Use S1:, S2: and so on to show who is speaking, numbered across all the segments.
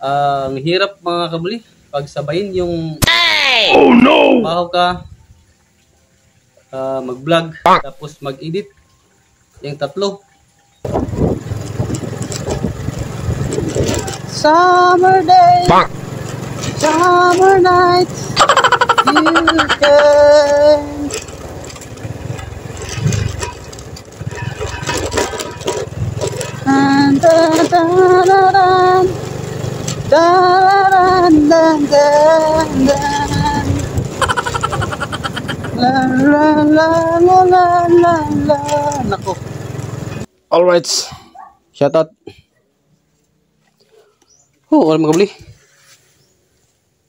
S1: Ang hirap mga kabuli pag sabayin yung
S2: Oh no!
S1: baho ka, mag-vlog, tapos mag-edit. Yung tatlo. Summer day, summer nights, you can. Dan, dan, dan, dan, dan, dan, dan, dan. La la la la la la la. Nako. Alright. Shout out. Oh, wala makabili.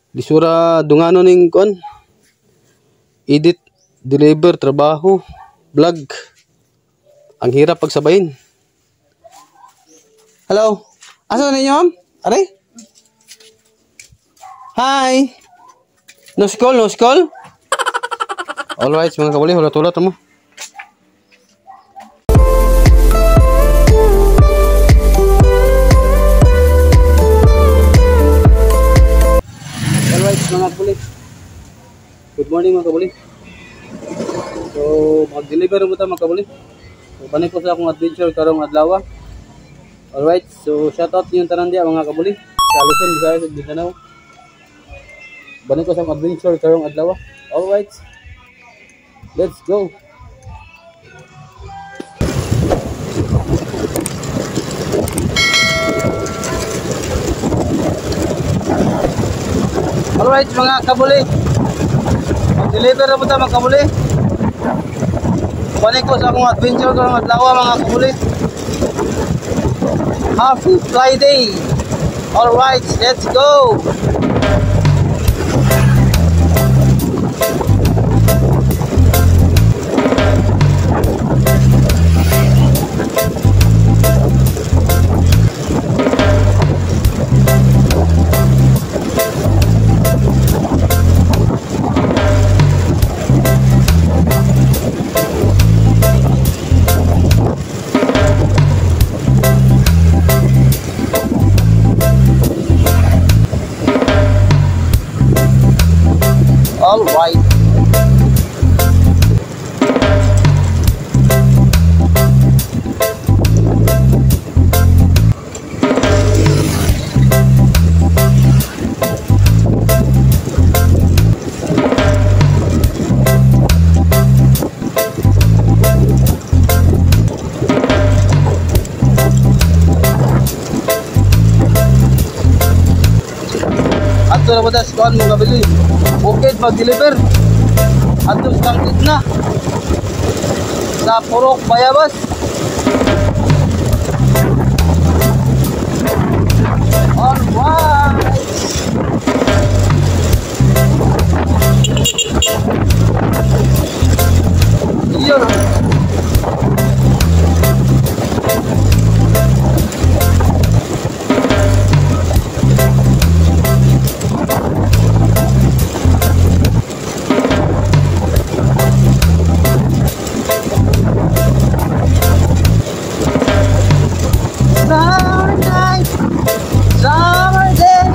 S1: Disura dungano ning kon. Edit, deliver, trabaho, vlog. Ang hirap pagsabayin. Hello. Asa na ninyo? Aray? Hi. No school, no school? Alright, mga kabuli, hulat-hulat mo. Alright, mga kabuli. Good morning mga kabuli. So, mag-deliver mo ta mga kabuli. So, panay ko sa akong adventure karong adlaw. Alright, so shoutout niyo tanan dia mga kabuli. Sa Luzon, Visayas, ug Mindanao. Panay ko sa akong adventure karong adlaw. Alright. Let's go. Alright mga kabuli. Mag-deliver na po tayo mga kabuli. Balik ko sa akong adventure karong adlaw mga kabuli. Happy Friday. Alright, let's go. Alright. Ato na ba tas kuan mo kabili? Bukid mag-deliver. Ato sa kangkit na. Sa Purok Bayabas. Alright. Iyon. Summer night, summer day.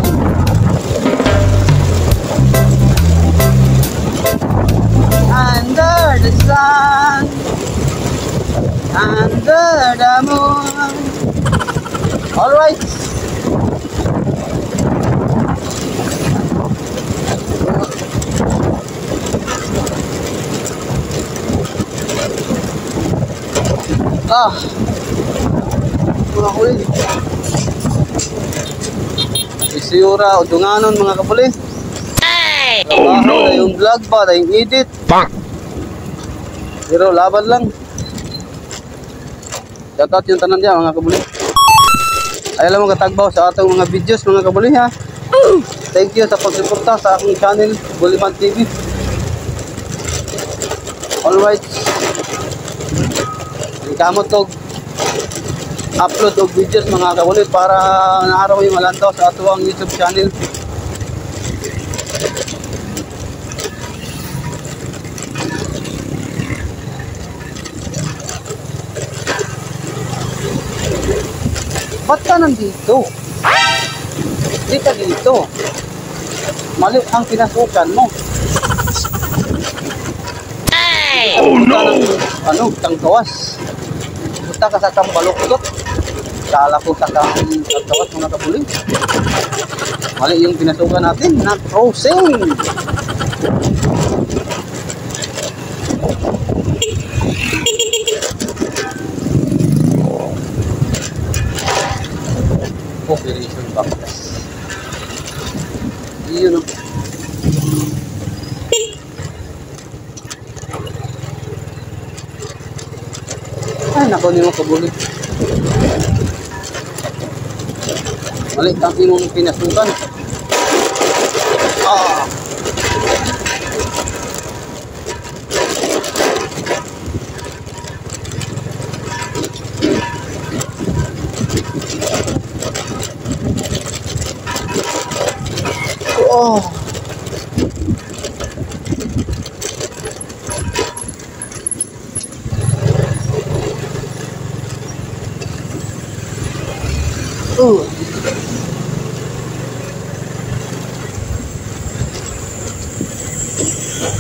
S1: Under the sun, under the moon. All right. Mga kabuli. Isiyura o dunganon mga kabuli.
S2: Oh no!
S1: Yung vlog ba, yung edit. Pero laban lang. Shoutout yung tanan niya mga kabuli. Ay lang mga katagbaw sa atong mga videos mga kabuli ha. Thank you sa pagsuporta sa aking channel, Buliman TV. Alright. Kamot og upload og videos mga kabuli para naaraw yung malantaw sa ato ang YouTube channel. Ba't ka nandito? Di ka dito. Mali ang pinasukan mo.
S2: Oh no!
S1: Ano, tangkawas. Punta ka sa Tambaluktot. Kala ko sa tangkawas mga kabuli. Mali yung pinasukan natin na crossing. Operation Backless. Yun o. Ay, nako niyo kabuli. Mali, ang inong pinasukan. Ah! Oh!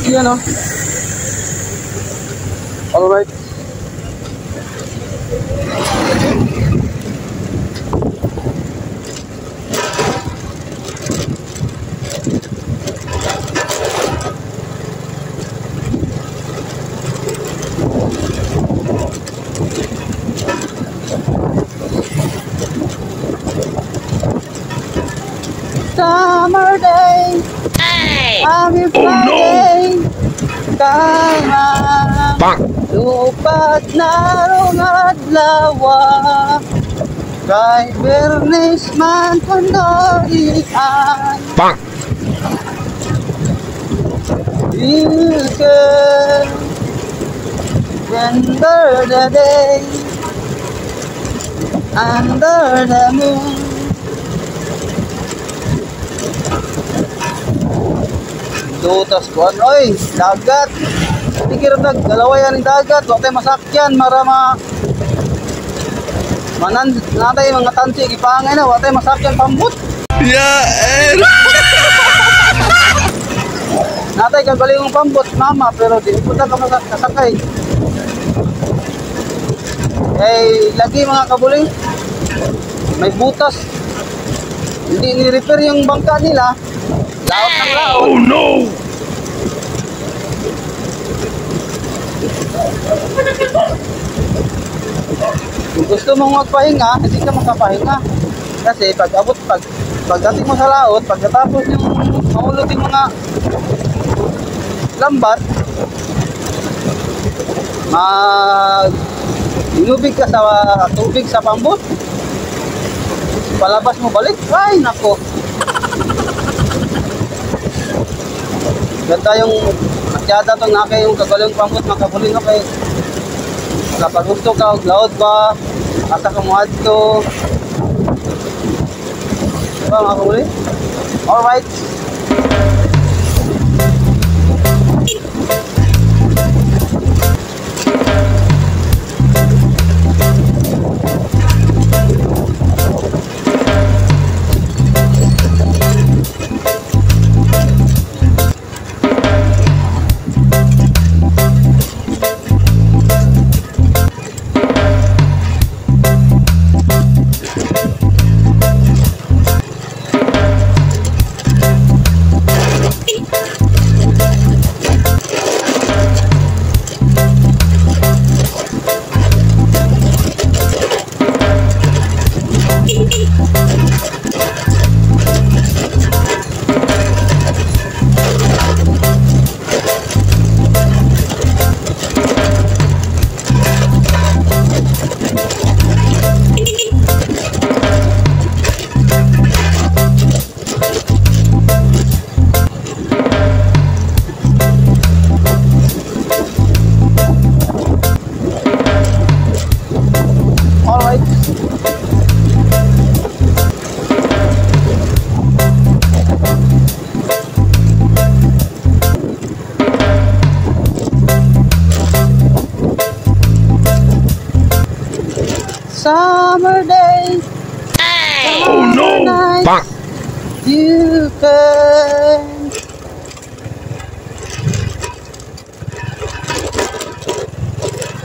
S1: Yan o. Alright. Summer day, happy Friday, kaya lupat na rong adlaw, kay Bernes man kondorian, you can render the day under the moon. Dutas kuan oy, dagat. Pikir dag dalawa yan ang dagat, wa tay masakyan mara manan natay mga tansi gipangay na wa tay masakyan pambut. Natay kagaling pambut mama pero di puta ka masakay. Lagi mga kabuling. May butas. Hindi ni-repair yung bangka nila. Laot ng laot.
S2: Oh no!
S1: Kung gusto mong magpahinga, hindi ka makapahinga. Kasi pagdating mo sa laot, pagkatapos yung mahulog yung mga lambat, inubig ka sa tubig sa pambot, palabas mo balik, ay nako. Ganda yung masyada itong naka yung kagaling pambot makabuling ka kay kapag gusto ka, laod ba, asa ka mo adto. Diba mga kabuling? Alright. You can.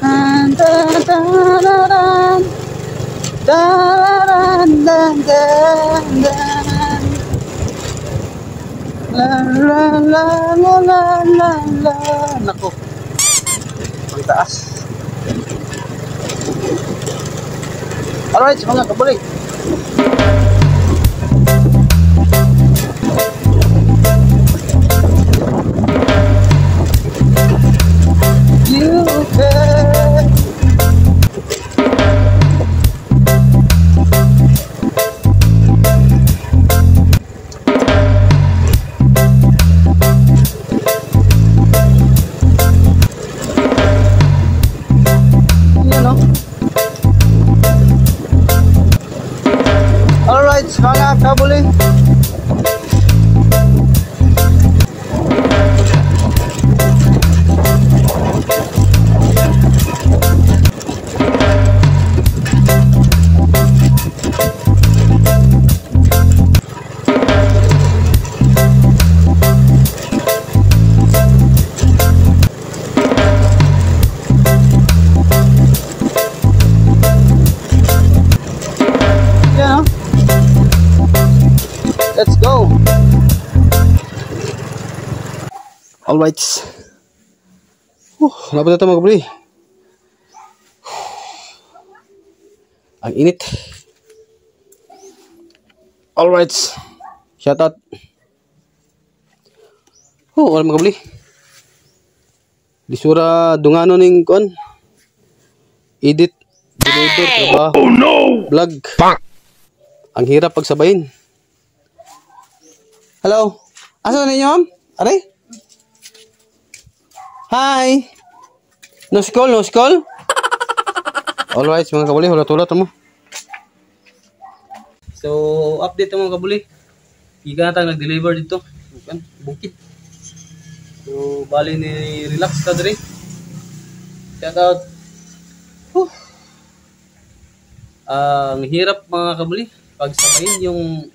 S1: Dun, dun, dun, dun, dun, dun, dun, dun. La la la la la la la. Nako. Ang taas. Alright, mga kabuli. You can. Alright, mga kabuli. Let's go. Alright. Labot na ito mga kabuli. Ang init. Alright. Shout out. Wala mga kabuli. Lisura dungano ning kon. Edit. Deliver. Trabaho. Oh no! Vlog. Ang hirap pagsabayin. Hello. Asa na ninyo, ma'am? Aray? Hi. No school, no school? Alright, mga kabuli, hulat-hulat mo. So, update mga kabuli. Iga na tayo nag-deliver dito. Bukid. So, bali ni relax ka dre. Shout out. Ang hirap mga kabuli. Pagsabayin yung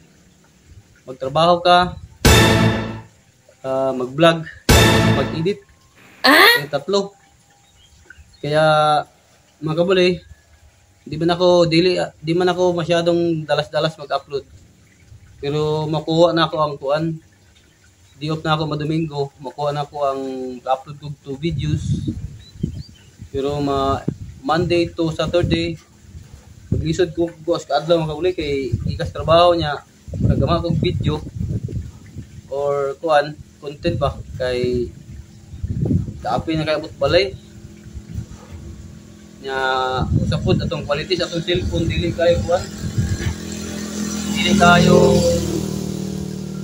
S1: magtrabaho ka, mag-vlog, mag-edit, yung tatlo. Kaya mga kabuli, di man ako masyadong dalas-dalas mag-upload. Pero makuha na ako ang kuan. Di off na ako madomingo, makuha na ako ang upload ko 2 videos. Pero Monday to Saturday, maglisod ko sa adlaw mga kabuli kay ikas trabaho niya. Nagama kong video or kuan content ba kay kaapi na kay abot balay nya usapod atong quality sa atong cellphone dili kayo kuan dili kayo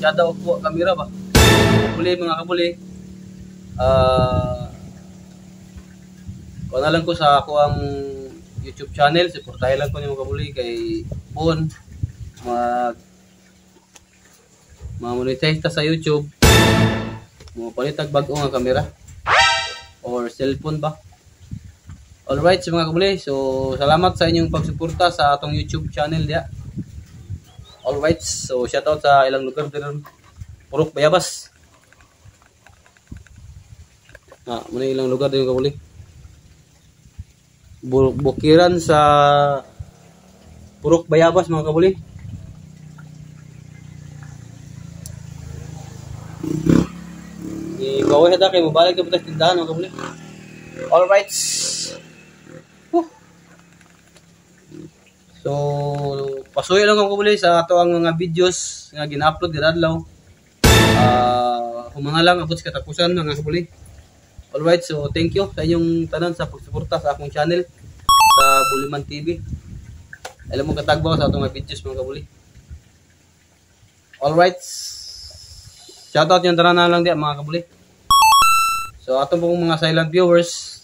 S1: kada ko kamera ba kabuli mga kabuli kuan lang ko sa ako ang YouTube channel suportahan lang ko ni mga kabuli kay bon ma-monetize ta sa YouTube mo palitag bag-o nga kamera or cellphone ba. Alright so mga kabuli, so salamat sa inyong pagsuporta sa atong YouTube channel dia. Alright, so shoutout sa ilang lugar din Purok Bayabas. Muna ilang lugar din kabuli. Bukiran sa Purok Bayabas mga kabuli. Gawin na kayo, mabalik na po tayo tindahan mga kabuli. Alright. So, pasuyo lang mga kabuli sa ato ang mga videos nga gina-upload dinadlaw. Humanga lang abot sa katapusan mga kabuli. Alright, so thank you sa inyong tanan sa pagsuporta sa akong channel sa Buliman TV. Alam mo katagbaw sa atong mga videos mga kabuli. Alright. Shoutout yung tanan na lang diya mga kabuli. So atong pong mga silent viewers,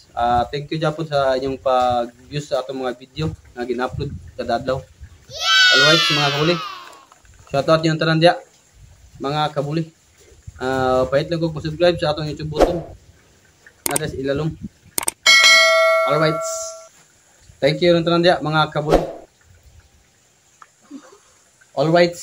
S1: thank you Japon sa inyong pag-view sa atong mga video na gina-upload kada adlaw. Alright mga kabuli. Shoutout yung tanan diya mga kabuli. Pahit lang ko subscribe sa atong YouTube button. Natas ilalong. Alright. Thank you yung tanan diya mga kabuli. Alright.